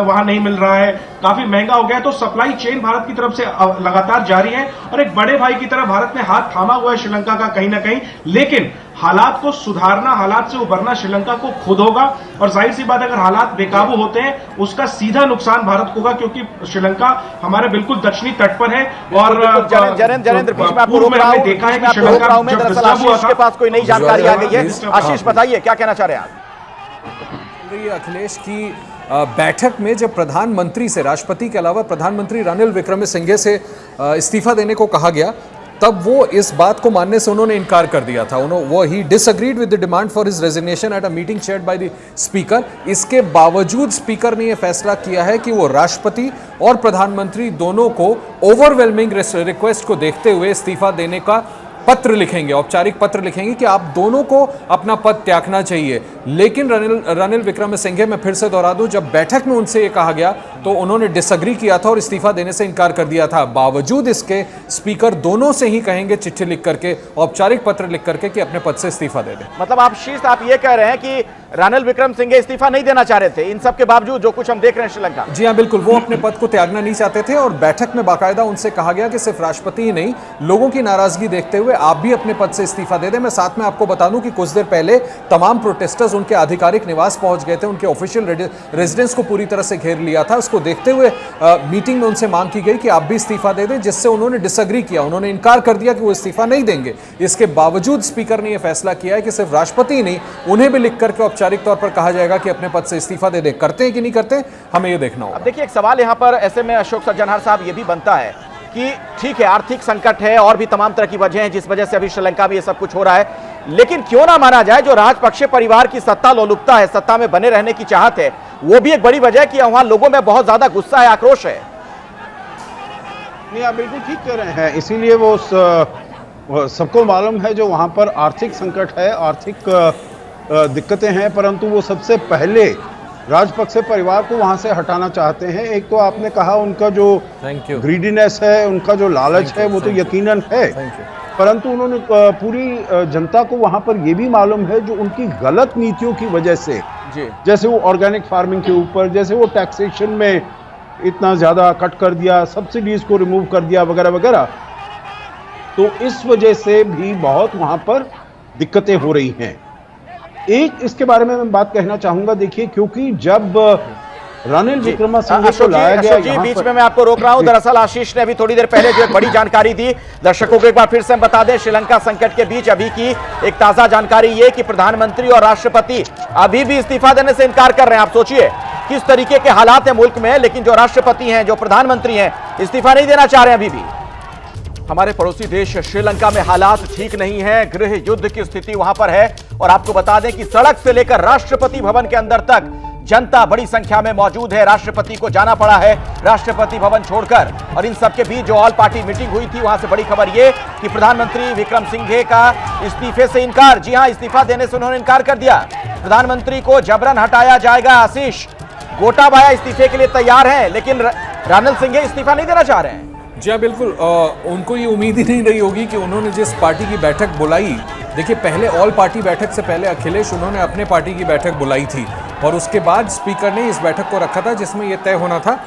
वहां नहीं मिल रहा है, काफी महंगा हो गया है। तो सप्लाई चेन भारत की तरफ से लगातार जारी है और एक बड़े भाई की तरह भारत ने हाथ थामा हुआ है श्रीलंका का कहीं ना कहीं। लेकिन हालात को सुधारना, हालात से उबरना श्रीलंका को खुद होगा और जाहिर सी बात, अगर हालात बेकाबू होते हैं उसका सीधा नुकसान भारत को होगा क्योंकि श्रीलंका हमारे बिल्कुल दक्षिणी तट पर है। और जैनेंद्र, बीच में आपको रोक रहा हूं, देखा है कि दरअसल आशीष के पास कोई नई जानकारी आ गई है। आशीष बताइए क्या कहना चाह रहे हैं आप? अखिलेश की बैठक में जब प्रधानमंत्री से, राष्ट्रपति के अलावा प्रधानमंत्री रानिल विक्रमसिंघे से इस्तीफा देने को कहा गया, तब वो इस बात को मानने से उन्होंने इनकार कर दिया था। वो ही disagreed with the demand for his resignation at a meeting chaired by the speaker. इसके बावजूद स्पीकर ने यह फैसला किया है कि वो राष्ट्रपति और प्रधानमंत्री दोनों को ओवरवेलमिंग रिक्वेस्ट को देखते हुए इस्तीफा देने का पत्र लिखेंगे, औपचारिक पत्र लिखेंगे कि आप दोनों को अपना पद त्यागना चाहिए। लेकिन रानिल विक्रमसिंघे, मैं फिर से दोहरा दूं, जब बैठक में उनसे ये कहा गया तो उन्होंने डिसएग्री किया था और इस्तीफा देने से इनकार कर दिया था। बावजूद इसके स्पीकर दोनों से ही कहेंगे चिट्ठी लिख करके, औपचारिक पत्र लिख करके कि अपने पद से इस्तीफा दे दें। मतलब आप ये कह रहे हैं कि रानिल विक्रमसिंघे इस्तीफा नहीं देना चाह रहे थे, इन सब के बावजूद जो कुछ हम देख रहे हैं श्रीलंका? जी हाँ, बिल्कुल, वो अपने पद को त्यागना नहीं चाहते थे और बैठक में बाकायदा उनसे कहा गया कि सिर्फ राष्ट्रपति ही नहीं, लोगों की नाराजगी देखते हुए आप भी अपने पद से इस्तीफा दे दें। मैं साथ में आपको बता दूं कि कुछ देर पहले तमाम प्रोटेस्टर्स उनके आधिकारिक निवास पहुंच गए थे, उनके ऑफिशियल रेजिडेंस को पूरी तरह से घेर लिया था। उसको देखते हुए मीटिंग में उनसे मांग की गई कि आप भी इस्तीफा दे दें, जिससे उन्होंने डिसएग्री किया, उन्होंने इनकार कर दिया कि वो इस्तीफा नहीं देंगे। इसके बावजूद स्पीकर ने यह फैसला किया है कि सिर्फ राष्ट्रपति ही नहीं, उन्हें भी लिख करके औपचारिक तौर पर कहा जाएगा कि अपने पद से इस्तीफा दे दें। करते हैं कि नहीं करते, हमें यह देखना होगा। अब देखिए, एक सवाल यहां पर ऐसे में अशोक सज्जनहार साहब ये भी बनता है कि ठीक है, आर्थिक संकट है और भी तमाम तरह की वजह हैं जिस वजह से अभी श्रीलंका में ये सब कुछ हो रहा है, लेकिन क्यों ना माना जाए जो राजपक्षे परिवार की सत्ता लोलुपता है, सत्ता में बने रहने की चाहत है, वो भी एक बड़ी वजह है कि वहां लोगों में बहुत ज्यादा गुस्सा है, आक्रोश है। नहीं, आप बिल्कुल ठीक कह रहे हैं। इसीलिए वो सबको मालूम है जो वहां पर आर्थिक संकट है, आर्थिक दिक्कतें हैं, परंतु वो सबसे पहले राजपक्षे परिवार को वहां से हटाना चाहते हैं। एक तो आपने कहा उनका जो थैंक यू। ग्रीडीनेस है, उनका जो लालच है, वो तो यकीनन है, परंतु उन्होंने पूरी जनता को वहां पर यह भी मालूम है जो उनकी गलत नीतियों की वजह से, जैसे वो ऑर्गेनिक फार्मिंग के ऊपर, जैसे वो टैक्सेशन में इतना ज्यादा कट कर दिया, सब्सिडीज को रिमूव कर दिया वगैरह वगैरह, तो इस वजह से भी बहुत वहां पर दिक्कतें हो रही हैं। एक इसके बारे में मैं बात कहना चाहूंगा, देखिए, क्योंकि जब रानिल विक्रमसिंघे को लाया गया, जी बीच में मैं आपको रोक रहा हूं। दरअसल आशीष ने अभी थोड़ी देर पहले जो एक बड़ी जानकारी दी, दर्शकों को एक बार फिर से हम बता दें, श्रीलंका संकट के बीच अभी की एक ताजा जानकारी ये कि प्रधानमंत्री और राष्ट्रपति अभी भी इस्तीफा देने से इनकार कर रहे हैं। आप सोचिए किस तरीके के हालात है मुल्क में, लेकिन जो राष्ट्रपति हैं, जो प्रधानमंत्री हैं, इस्तीफा नहीं देना चाह रहे हैं अभी भी। हमारे पड़ोसी देश श्रीलंका में हालात ठीक नहीं है, गृह युद्ध की स्थिति वहां पर है और आपको बता दें कि सड़क से लेकर राष्ट्रपति भवन के अंदर तक जनता बड़ी संख्या में मौजूद है। राष्ट्रपति को जाना पड़ा है राष्ट्रपति भवन छोड़कर, और इन सबके बीच जो ऑल पार्टी मीटिंग हुई थी वहां से बड़ी खबर यह कि प्रधानमंत्री विक्रमसिंघे का इस्तीफे से इनकार। जी हां, इस्तीफा देने से उन्होंने इनकार कर दिया। प्रधानमंत्री को जबरन हटाया जाएगा। आशीष, गोटाबाया इस्तीफे के लिए तैयार हैं, लेकिन रानिल सिंघे इस्तीफा नहीं देना चाह रहे हैं। जी हाँ, बिल्कुल। उनको ये उम्मीद ही नहीं रही होगी कि उन्होंने जिस पार्टी की बैठक बुलाई, देखिए पहले ऑल पार्टी बैठक से पहले अखिलेश उन्होंने अपने पार्टी की बैठक बुलाई थी और उसके बाद स्पीकर ने इस बैठक को रखा था जिसमें यह तय होना था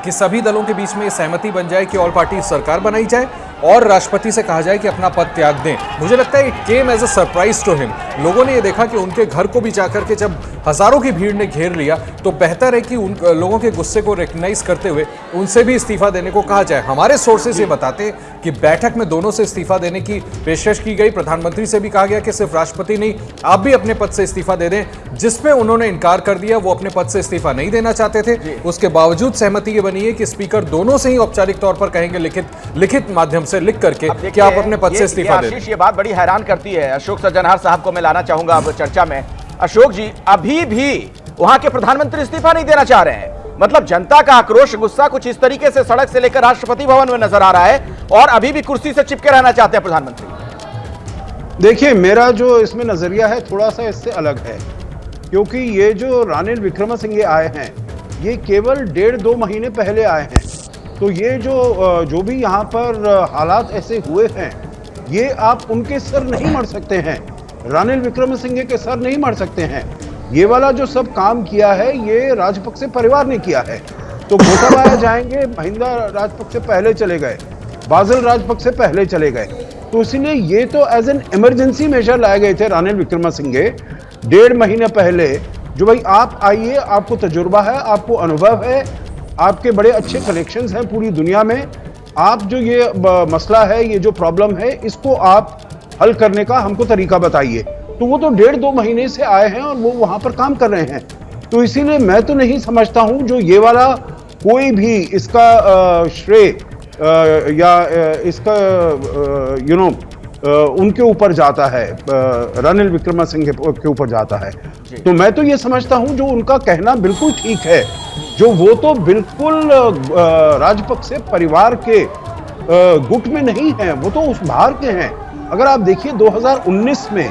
कि सभी दलों के बीच में ये सहमति बन जाए कि ऑल पार्टी सरकार बनाई जाए और राष्ट्रपति से कहा जाए कि अपना पद त्याग दें। मुझे लगता है it came as a surprise to him. लोगों ने ये देखा कि उनके घर को भी जाकर के जब हजारों की भीड़ ने घेर लिया तो बेहतर है कि उन लोगों के गुस्से को रिकग्नाइज करते हुए उनसे भी इस्तीफा देने को कहा जाए। हमारे सोर्सेज ये बताते हैं कि बैठक में दोनों से इस्तीफा देने की पेशकश की गई। प्रधानमंत्री से भी कहा गया कि सिर्फ राष्ट्रपति नहीं, आप भी अपने पद से इस्तीफा दे दें, जिसमें उन्होंने इनकार कर दिया। वो अपने पद से इस्तीफा नहीं देना चाहते थे। उसके बावजूद सहमति ये बनी है कि स्पीकर दोनों से ही औपचारिक तौर पर कहेंगे, लिखित माध्यम से लिख करके कि आप अपने पद से इस्तीफा दें। आशीष, ये बात बड़ी हैरान करती है। अशोक सज्जनहार साहब को मैं लाना चाहूंगा अब चर्चा में। अशोक जी, अभी भी वहां के प्रधानमंत्री इस्तीफा नहीं देना चाह रहे हैं। मतलब जनता का आक्रोश, गुस्सा कुछ इस तरीके से सड़क से लेकर राष्ट्रपति भवन में नजर आ रहा है और अभी भी कुर्सी से चिपके रहना चाहते हैं प्रधानमंत्री। देखिए, मेरा जो इसमें नजरिया है थोड़ा सा इससे अलग है, क्योंकि ये जो रानिल विक्रमसिंघे आए हैं ये केवल 1.5-2 महीने पहले आए हैं। तो ये जो भी यहाँ पर हालात ऐसे हुए हैं, ये आप उनके सर नहीं मर सकते हैं, रानिल विक्रमसिंघे के सर नहीं मर सकते हैं। ये वाला जो सब काम किया है ये राजपक्षे परिवार ने किया है। तो गोटाबाया जाएंगे, महिंदा राजपक्षे पहले चले गए, बादल राजपक्षे पहले चले गए, तो इसीलिए ये तो एज एन इमरजेंसी मेजर लाए गए थे रानिल विक्रमसिंघे 1.5 महीने पहले। जो भाई आप आइए, आपको तजुर्बा है, आपको अनुभव है, आपके बड़े अच्छे कनेक्शंस हैं पूरी दुनिया में, आप जो ये मसला है, ये जो प्रॉब्लम है, इसको आप हल करने का हमको तरीका बताइए। तो वो तो 1.5-2 महीने से आए हैं और वो वहां पर काम कर रहे हैं। तो इसीलिए मैं तो नहीं समझता हूं जो ये वाला कोई भी इसका श्रेय या इसका उनके ऊपर जाता है, रानिल विक्रमसिंघे के ऊपर जाता है। तो मैं तो ये समझता हूं जो उनका कहना बिल्कुल ठीक है, जो वो तो बिल्कुल राजपक्षे परिवार के गुट में नहीं है, वो तो उस बाहर के हैं। अगर आप देखिए 2019 में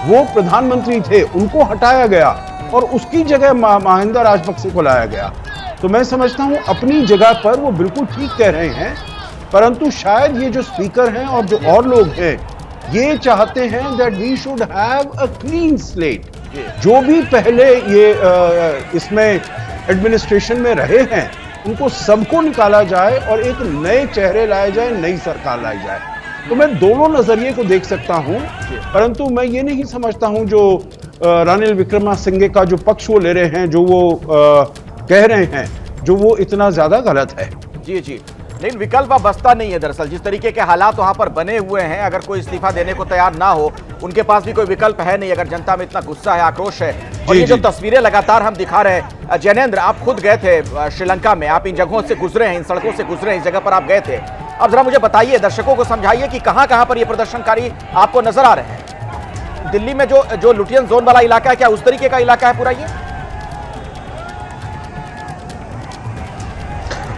वो प्रधानमंत्री थे, उनको हटाया गया और उसकी जगह महिंदा राजपक्षे को लाया गया। तो मैं समझता हूं अपनी जगह पर वो बिल्कुल ठीक कह रहे हैं, परंतु शायद ये जो स्पीकर हैं और जो और लोग हैं ये चाहते हैं that we should have a clean slate. जो भी पहले ये इसमें एडमिनिस्ट्रेशन में रहे हैं उनको सबको निकाला जाए और एक नए चेहरे लाए जाए, नई सरकार लाई जाए। तो मैं दोनों नजरिए को देख सकता हूं, परंतु मैं ये नहीं समझता हूं जो रानिल विक्रमसिंघे का जो पक्ष वो ले रहे हैं, जो वो कह रहे हैं, जो वो इतना ज्यादा गलत है। जी जी, लेकिन विकल्प अब बचता नहीं है। दरअसल जिस तरीके के हालात वहां पर बने हुए हैं, अगर कोई इस्तीफा देने को तैयार ना हो, उनके पास भी कोई विकल्प है नहीं। अगर जनता में इतना गुस्सा है, आक्रोश है, और ये जो तस्वीरें लगातार हम दिखा रहे हैं, जैनेंद्र आप खुद गए थे श्रीलंका में, आप इन जगहों से गुजरे हैं, इन सड़कों से गुजरे हैं, इस जगह पर आप गए थे। अब जरा मुझे बताइए, दर्शकों को समझाइए कि कहां कहां पर ये प्रदर्शनकारी आपको नजर आ रहे हैं। दिल्ली में जो लुटियन जोन वाला इलाका है, क्या उस तरीके का इलाका है पूरा ये?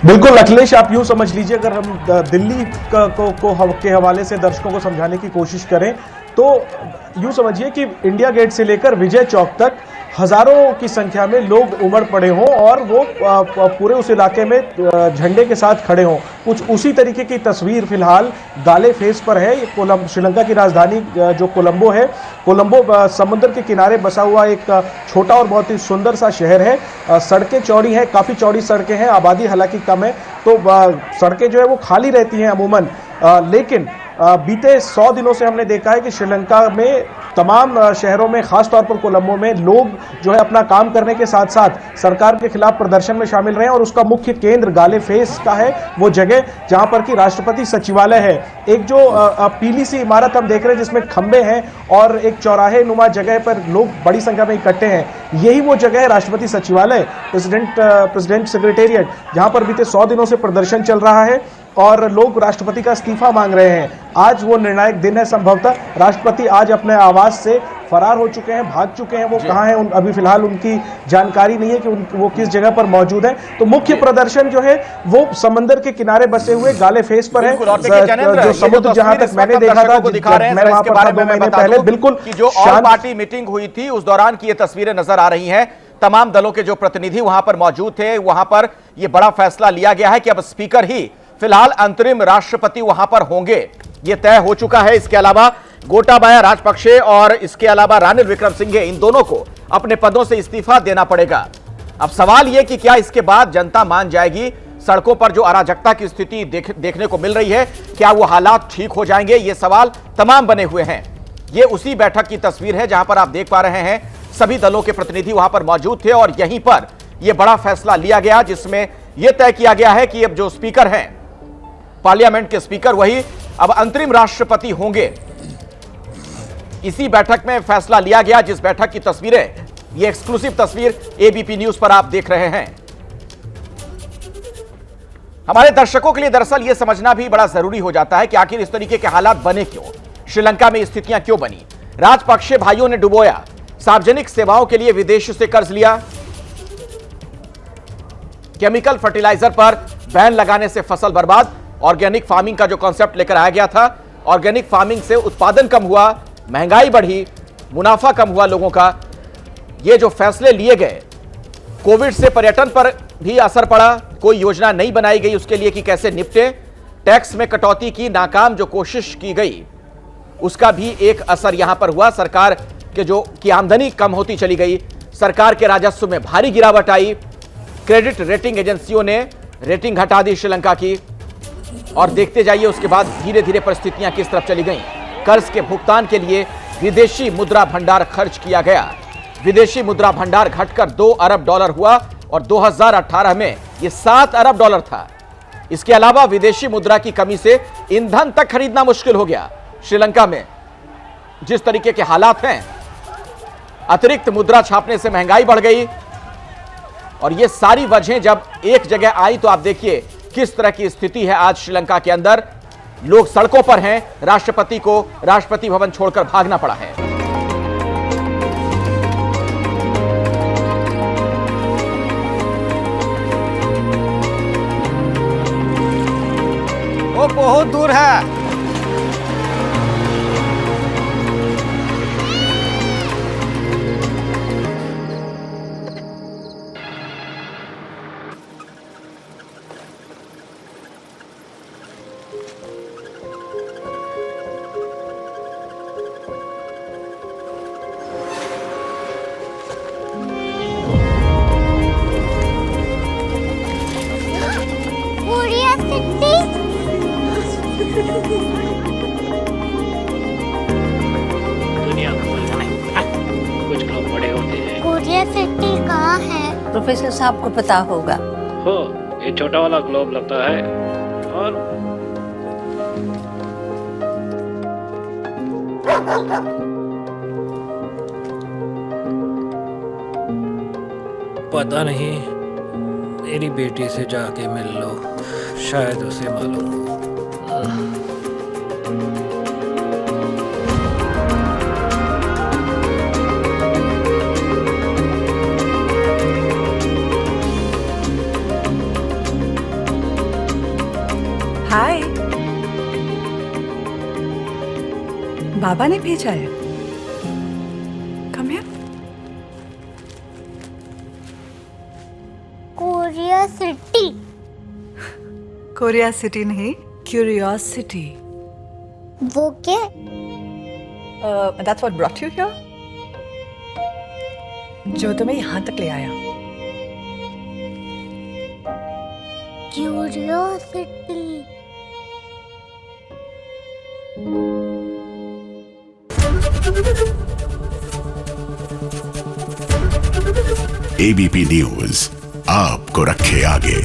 बिल्कुल अखिलेश, आप यूं समझ लीजिए, अगर हम दिल्ली के हवाले से दर्शकों को समझाने की कोशिश करें तो यूँ समझिए कि इंडिया गेट से लेकर विजय चौक तक हजारों की संख्या में लोग उमड़ पड़े हों और वो पूरे उस इलाके में झंडे के साथ खड़े हों। कुछ उसी तरीके की तस्वीर फिलहाल गाले फेस पर है। ये श्रीलंका की राजधानी जो कोलंबो है, कोलंबो समुद्र के किनारे बसा हुआ एक छोटा और बहुत ही सुंदर सा शहर है। सड़कें चौड़ी हैं, काफ़ी चौड़ी सड़कें हैं, आबादी हालांकि कम है, तो सड़कें जो है वो खाली रहती हैं अमूमन। लेकिन बीते 100 दिनों से हमने देखा है कि श्रीलंका में तमाम शहरों में, खास तौर पर कोलंबो में, लोग जो है अपना काम करने के साथ साथ सरकार के खिलाफ प्रदर्शन में शामिल रहे हैं। और उसका मुख्य केंद्र गाले फेस का है, वो जगह जहां पर कि राष्ट्रपति सचिवालय है। एक जो पीली सी इमारत हम देख रहे हैं जिसमें खंबे हैं और एक चौराहे नुमा जगह पर लोग बड़ी संख्या में इकट्ठे हैं, यही वो जगह है राष्ट्रपति सचिवालय, प्रेसिडेंट सेक्रेटेरिएट, जहां पर बीते 100 दिनों से प्रदर्शन चल रहा है और लोग राष्ट्रपति का इस्तीफा मांग रहे हैं। आज वो निर्णायक दिन है। संभवतः राष्ट्रपति आज अपने आवास से फरार हो चुके हैं, भाग चुके हैं। वो कहाँ हैं अभी फिलहाल उनकी जानकारी नहीं है कि वो किस जगह पर मौजूद हैं। तो मुख्य प्रदर्शन जो है वो समंदर के किनारे बसे हुए गाले फेस पर है, जो समुद्र जहां तक मैंने देखा था, मैं वहां पर था 2 महीने पहले, बिल्कुल जो ऑल पार्टी मीटिंग हुई थी उस दौरान की ये तस्वीरें नजर आ रही हैं। तमाम दलों के जो प्रतिनिधि वहां पर मौजूद थे, वहां पर यह बड़ा फैसला लिया गया है कि अब स्पीकर ही फिलहाल अंतरिम राष्ट्रपति वहां पर होंगे, यह तय हो चुका है। इसके अलावा गोटाबाया राजपक्षे और इसके अलावा रानिल विक्रमसिंघे, इन दोनों को अपने पदों से इस्तीफा देना पड़ेगा। अब सवाल यह कि क्या इसके बाद जनता मान जाएगी? सड़कों पर जो अराजकता की स्थिति देखने को मिल रही है, क्या वो हालात ठीक हो जाएंगे? ये सवाल तमाम बने हुए हैं। ये उसी बैठक की तस्वीर है जहां पर आप देख पा रहे हैं सभी दलों के प्रतिनिधि वहां पर मौजूद थे और यहीं पर यह बड़ा फैसला लिया गया जिसमें यह तय किया गया है कि अब जो स्पीकर हैं, पार्लियामेंट के स्पीकर, वही अब अंतरिम राष्ट्रपति होंगे। इसी बैठक में फैसला लिया गया, जिस बैठक की तस्वीरें, ये एक्सक्लूसिव तस्वीर एबीपी न्यूज पर आप देख रहे हैं। हमारे दर्शकों के लिए दरअसल यह समझना भी बड़ा जरूरी हो जाता है कि आखिर इस तरीके के हालात बने क्यों, श्रीलंका में स्थितियां क्यों बनी। राजपक्षे भाइयों ने डुबोया, सार्वजनिक सेवाओं के लिए विदेश से कर्ज लिया, केमिकल फर्टिलाइजर पर बैन लगाने से फसल बर्बाद, ऑर्गेनिक फार्मिंग का जो कॉन्सेप्ट लेकर आया गया था, ऑर्गेनिक फार्मिंग से उत्पादन कम हुआ, महंगाई बढ़ी, मुनाफा कम हुआ लोगों का। ये जो फैसले लिए गए, कोविड से पर्यटन पर भी असर पड़ा, कोई योजना नहीं बनाई गई उसके लिए कि कैसे निपटे, टैक्स में कटौती की नाकाम जो कोशिश की गई उसका भी एक असर यहां पर हुआ। सरकार के की आमदनी कम होती चली गई, सरकार के राजस्व में भारी गिरावट आई, क्रेडिट रेटिंग एजेंसियों ने रेटिंग घटा दी श्रीलंका की। और देखते जाइए उसके बाद धीरे धीरे परिस्थितियां किस तरफ चली गईं। कर्ज के भुगतान के लिए विदेशी मुद्रा भंडार खर्च किया गया, विदेशी मुद्रा भंडार घटकर $2 अरब हुआ और 2018 में यह $7 अरब था। इसके अलावा विदेशी मुद्रा की कमी से ईंधन तक खरीदना मुश्किल हो गया। श्रीलंका में जिस तरीके के हालात हैं, अतिरिक्त मुद्रा छापने से महंगाई बढ़ गई और ये सारी वजहें जब एक जगह आई तो आप देखिए किस तरह की स्थिति है आज श्रीलंका के अंदर। लोग सड़कों पर हैं, राष्ट्रपति को राष्ट्रपति भवन छोड़कर भागना पड़ा है। वो बहुत दूर है। दुनिया में बोलना नहीं, कुछ लोग बड़े होते हैं। कोरिया सिटी कहाँ है? प्रोफेसर साहब को पता होगा। हो, ये छोटा वाला ग्लोब लगता है और पता नहीं, मेरी बेटी से जाके मिल लो, शायद उसे मालूम हो। हाय बाबा ने भेजा है। Come here. Korea city. Korea city नहीं, क्यूरियोसिटी। वो क्या? That's what brought you here? जो तुम्हें यहाँ तक ले आया। क्यूरियोसिटी। एबीपी न्यूज आपको रखे आगे।